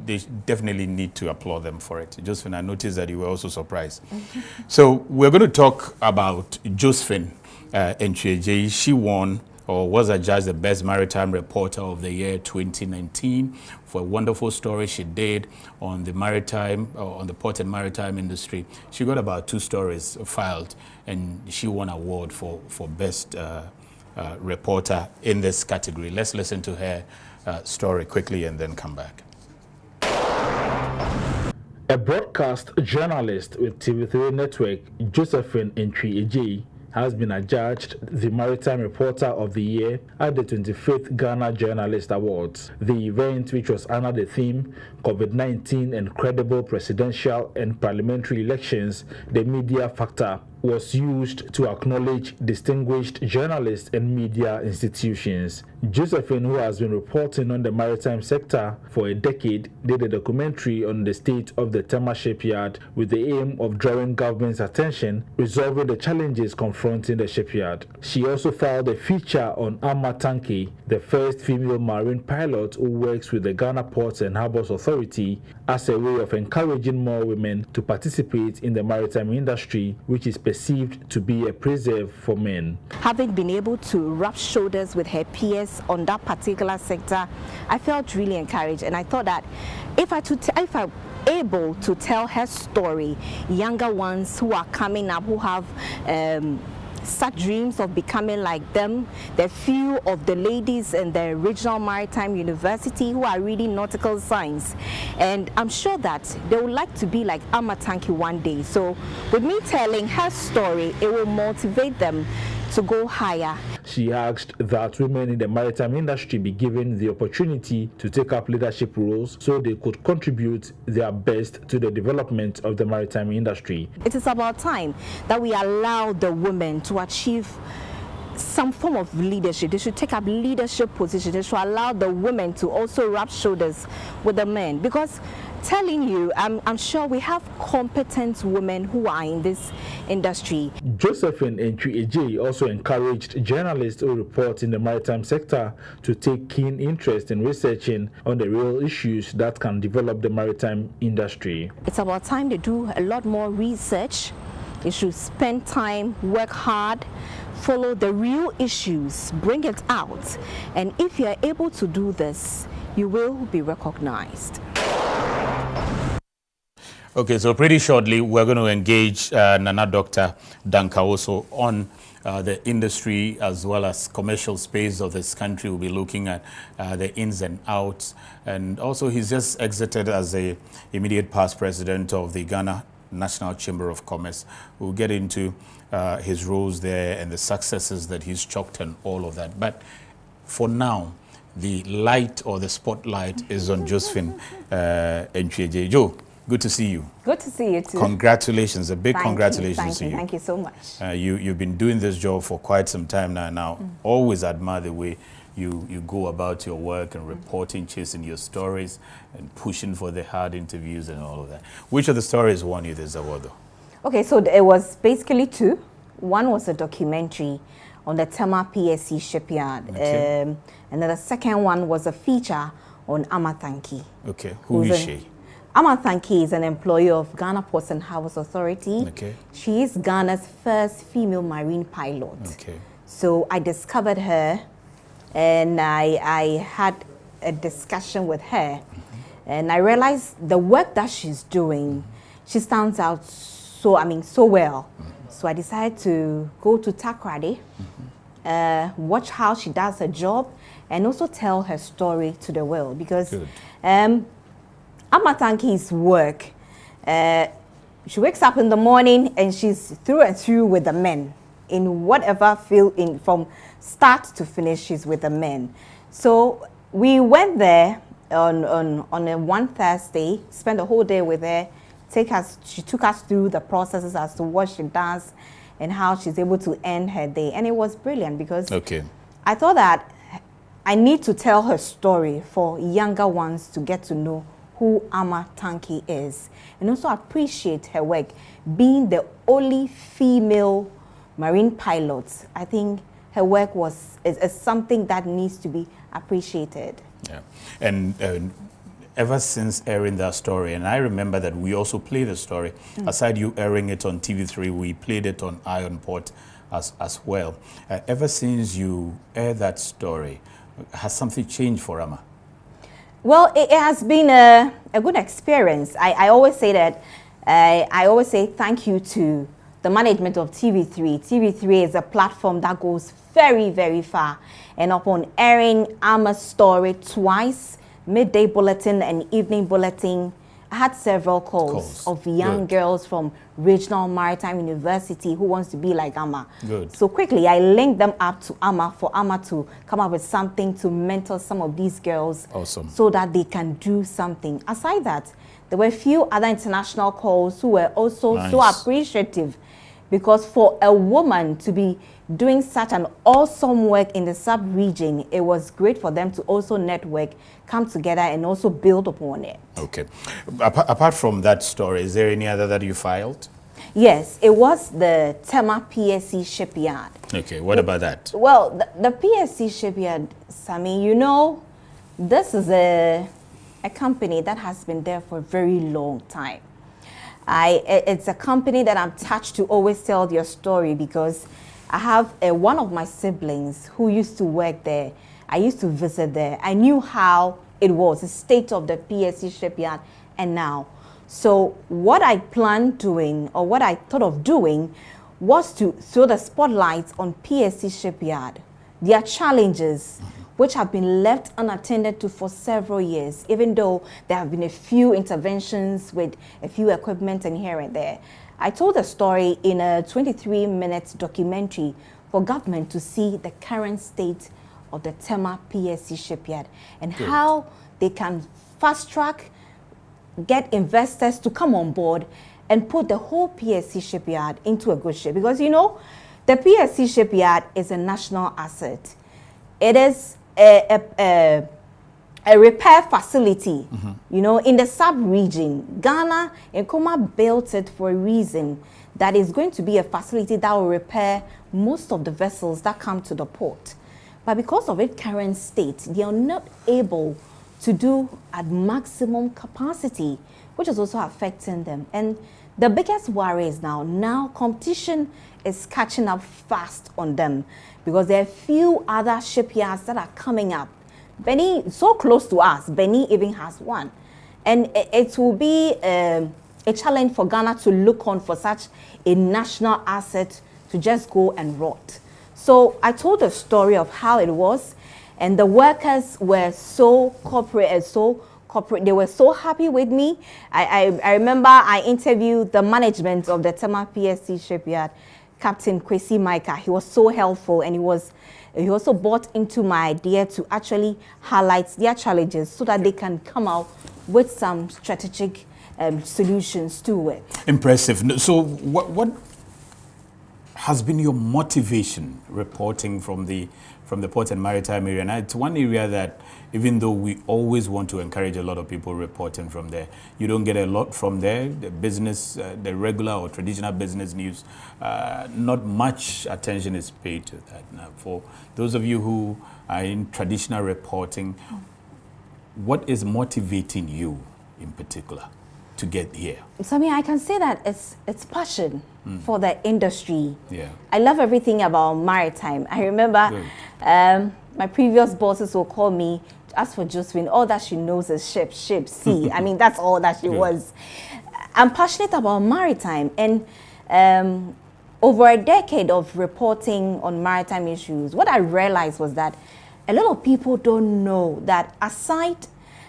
they definitely need to applaud them for it. Josephine, I noticed that you were also surprised. So we're going to talk about Josephine Antwi Adjei. She won or was adjudged the Best Maritime Reporter of the Year 2019 for a wonderful story she did on the maritime, on the port and maritime industry. She got about 2 stories filed, and she won an award for Best Reporter in this category. Let's listen to her story quickly and then come back. A broadcast journalist with TV3 network, Josephine Antwi Adjei, has been adjudged the Maritime Reporter of the Year at the 25th Ghana Journalist Awards. The event, which was under the theme COVID-19 and Credible Presidential and Parliamentary Elections, the Media Factor, was used to acknowledge distinguished journalists and media institutions. Josephine, who has been reporting on the maritime sector for a decade, did a documentary on the state of the Tema shipyard with the aim of drawing government's attention, resolving the challenges confronting the shipyard. She also filed a feature on Ama Tanki, the first female marine pilot who works with the Ghana Ports and Harbours Authority, as a way of encouraging more women to participate in the maritime industry, which is perceived to be a preserve for men. Having been able to rub shoulders with her peers on that particular sector, I felt really encouraged, and I thought that if I'm able to tell her story, younger ones who are coming up, who have such dreams of becoming like them, the few of the ladies in the regional maritime university who are reading nautical science, and I'm sure that they would like to be like Ama Tanki one day. So with me telling her story, it will motivate them to go higher. She asked that women in the maritime industry be given the opportunity to take up leadership roles so they could contribute their best to the development of the maritime industry. It is about time that we allow the women to achieve some form of leadership. They should take up leadership positions. They should allow the women to also rub shoulders with the men, because telling you, I'm sure we have competent women who are in this industry. Josephine Antwi Adjei also encouraged journalists who report in the maritime sector to take keen interest in researching on the real issues that can develop the maritime industry. It's about time they do a lot more research. They should spend time, work hard, follow the real issues, bring it out. And if you are able to do this, you will be recognized. Okay, so pretty shortly, we're going to engage Nana Dr. Danka also on the industry as well as commercial space of this country. We'll be looking at the ins and outs. And also, he's just exited as the immediate past president of the Ghana National Chamber of Commerce. We'll get into his roles there and the successes that he's chalked and all of that. But for now, the light or the spotlight is on Josephine Antwi Adjei. Joe, good to see you. Good to see you too. Congratulations, a big congratulations to you. Thank you so much. You've been doing this job for quite some time now. Always admire the way you go about your work and reporting, chasing your stories and pushing for the hard interviews and all of that. Which of the stories won you this award though? Okay, so it was basically 2. One was a documentary on the Tema PSC shipyard. Okay. And then the second one was a feature on Ama Tanki. Okay, who is she? Ama Tanki is an employee of Ghana Ports and Harbours Authority. Okay. She is Ghana's first female marine pilot. Okay. So I discovered her, and I had a discussion with her, and I realized the work that she's doing, she stands out so well. So I decided to go to Takoradi, watch how she does her job, and also tell her story to the world, because Ama Tanki's work, she wakes up in the morning and she's through and through with the men. In whatever field, from start to finish, she's with the men. So we went there on a one Thursday, spent the whole day with her. She took us through the processes as to what she does and how she's able to end her day. And it was brilliant, because I thought that I need to tell her story for younger ones to get to know who Ama Tanki is, and also appreciate her work. Being the only female marine pilot, I think her work is something that needs to be appreciated. Yeah, and ever since airing that story, and I remember that we also played the story, aside you airing it on TV3, we played it on Iron Port as well. Ever since you aired that story, has something changed for Ama? Well, it has been a good experience. I always say that, I always say thank you to the management of TV3. TV3 is a platform that goes very, very far. And upon airing Ama's story twice, midday bulletin and evening bulletin, I had several calls of young girls from Regional Maritime University who wants to be like Ama. So quickly, I linked them up to Ama for Ama to come up with something to mentor some of these girls so that they can do something. Aside that, there were a few other international calls who were also so appreciative, because for a woman to be doing such an awesome work in the sub-region, it was great for them to also network, come together, and also build upon it. Okay. Apart from that story, is there any other that you filed? Yes, it was the Tema PSC shipyard. Okay, what about that? Well, the PSC shipyard, Sammy, you know, this is a company that has been there for a very long time. It's a company that I'm touched to always tell their story, because I have one of my siblings who used to work there. I used to visit there. I knew how it was, the state of the PSC shipyard and now. So what I planned doing, or what I thought of doing, was to throw the spotlight on PSC shipyard, their challenges, which have been left unattended to for several years, even though there have been a few interventions with a few equipment and here and there. I told the story in a 23-minute documentary for government to see the current state of the Tema PSC shipyard and how they can fast-track, get investors to come on board and put the whole PSC shipyard into a good shape. Because, you know, the PSC shipyard is a national asset. It is a repair facility, you know, in the sub-region. Ghana and Nkrumah built it for a reason, that is going to be a facility that will repair most of the vessels that come to the port. But because of its current state, they are not able to do at maximum capacity, which is also affecting them. And the biggest worry is now competition is catching up fast on them, because there are few other shipyards that are coming up. Benin, so close to us, Benin even has one. And it will be a challenge for Ghana to look on for such a national asset to just go and rot. So I told the story of how it was, and the workers were so corporate, they were so happy with me. I remember I interviewed the management of the Tema PSC shipyard, Captain Kwesi Micah. He was so helpful, and he also bought into my idea to actually highlight their challenges so that they can come out with some strategic solutions to it. Impressive. So what has been your motivation reporting from the port and maritime area? Now, it's one area that, even though we always want to encourage a lot of people reporting from there, you don't get a lot from there. The business, the regular or traditional business news, not much attention is paid to that. Now, for those of you who are in traditional reporting, what is motivating you in particular to get here? So, I mean, I can say that it's passion for the industry. Yeah. I love everything about maritime. I remember my previous bosses will call me, as for Josephine, all that she knows is ship, sea. I mean, that's all that she was. I'm passionate about maritime, and over a decade of reporting on maritime issues, what I realized was that a lot of people don't know that aside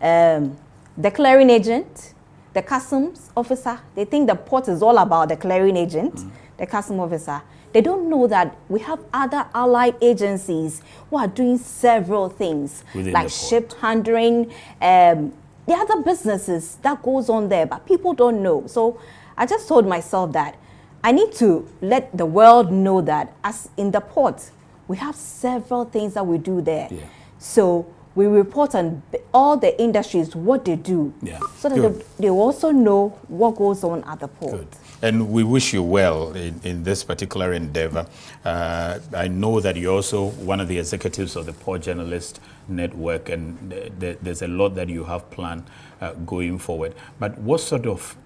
the clearing agent, the customs officer, they think the port is all about the clearing agent, the customs officer. They don't know that we have other allied agencies who are doing several things, like ship handling, the other businesses that goes on there, but people don't know. So I just told myself that I need to let the world know that as in the port, we have several things that we do there. Yeah. So we report on all the industries, what they do, so that they also know what goes on at the port. Good. And we wish you well in this particular endeavor. I know that you're also one of the executives of the Poor Journalist Network, and there's a lot that you have planned going forward. But what sort of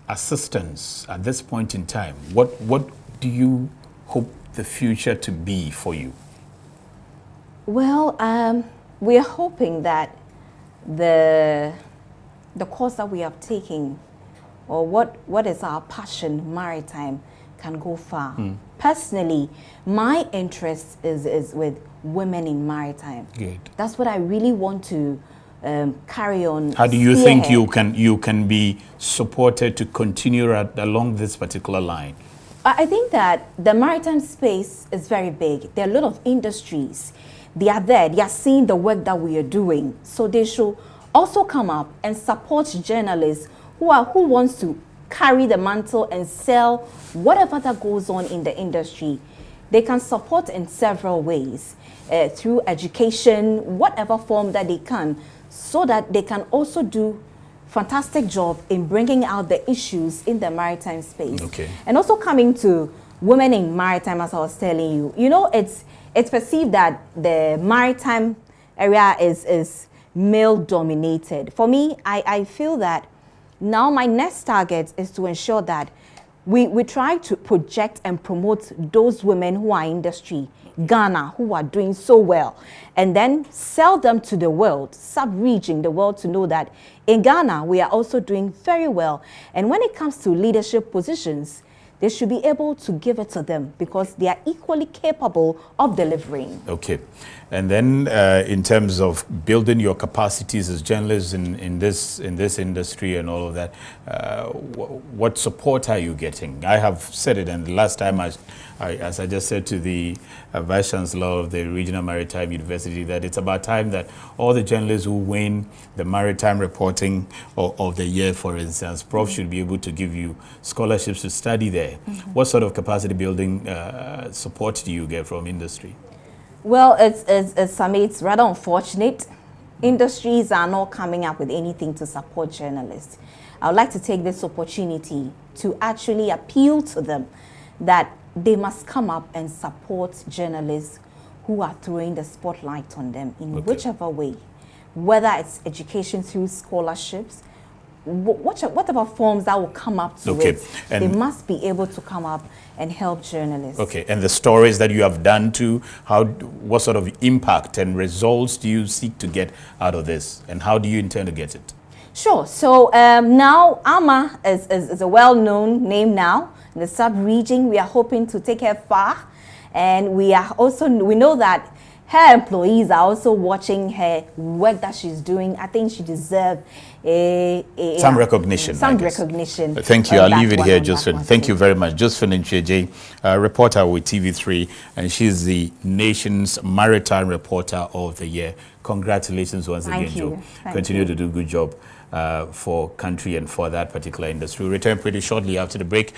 assistance at this point in time, what do you hope the future to be for you? Well, we are hoping that the course that we have taken, or what is our passion, maritime, can go far. Personally, my interest is with women in maritime. Good. That's what I really want to carry on. How do you think you can be supported to continue along this particular line? I think that the maritime space is very big. There are a lot of industries. They are there. They are seeing the work that we are doing. So they should also come up and support journalists who wants to carry the mantle and sell whatever that goes on in the industry. They can support in several ways, through education, whatever form that they can, so that they can also do fantastic job in bringing out the issues in the maritime space. Okay. And also coming to women in maritime, as I was telling you, you know, it's perceived that the maritime area is male dominated. For me, I feel that now my next target is to ensure that we try to project and promote those women who are in industry, Ghana, who are doing so well, and then sell them to the world, sub-region the world, to know that in Ghana we are also doing very well. And when it comes to leadership positions, they should be able to give it to them because they are equally capable of delivering. Okay. And then in terms of building your capacities as journalists in this industry and all of that, what support are you getting? I have said it, and the last time as I just said to the Vice Chancellor of the Regional Maritime University, that it's about time that all the journalists who win the maritime reporting of the year, for instance, Prof should be able to give you scholarships to study there. What sort of capacity building support do you get from industry? Well, it's rather unfortunate. Industries are not coming up with anything to support journalists. I would like to take this opportunity to actually appeal to them that they must come up and support journalists who are throwing the spotlight on them in whichever way, whether it's education through scholarships, whatever forms that will come up to it, they must be able to come up and help journalists. Okay, and the stories that you have done too, what sort of impact and results do you seek to get out of this, and how do you intend to get it? Sure. So now AMA is a well-known name now in the sub-region. We are hoping to take her far, and we know that her employees are also watching her work that she's doing. I think she deserves some recognition. Some recognition. Thank you. I'll leave it here, Josephine. Thank you very much. Josephine Antwi Adjei, reporter with TV3, and she's the nation's maritime reporter of the year. Congratulations once again, Joe. Continue to do a good job for country and for that particular industry. We'll return pretty shortly after the break.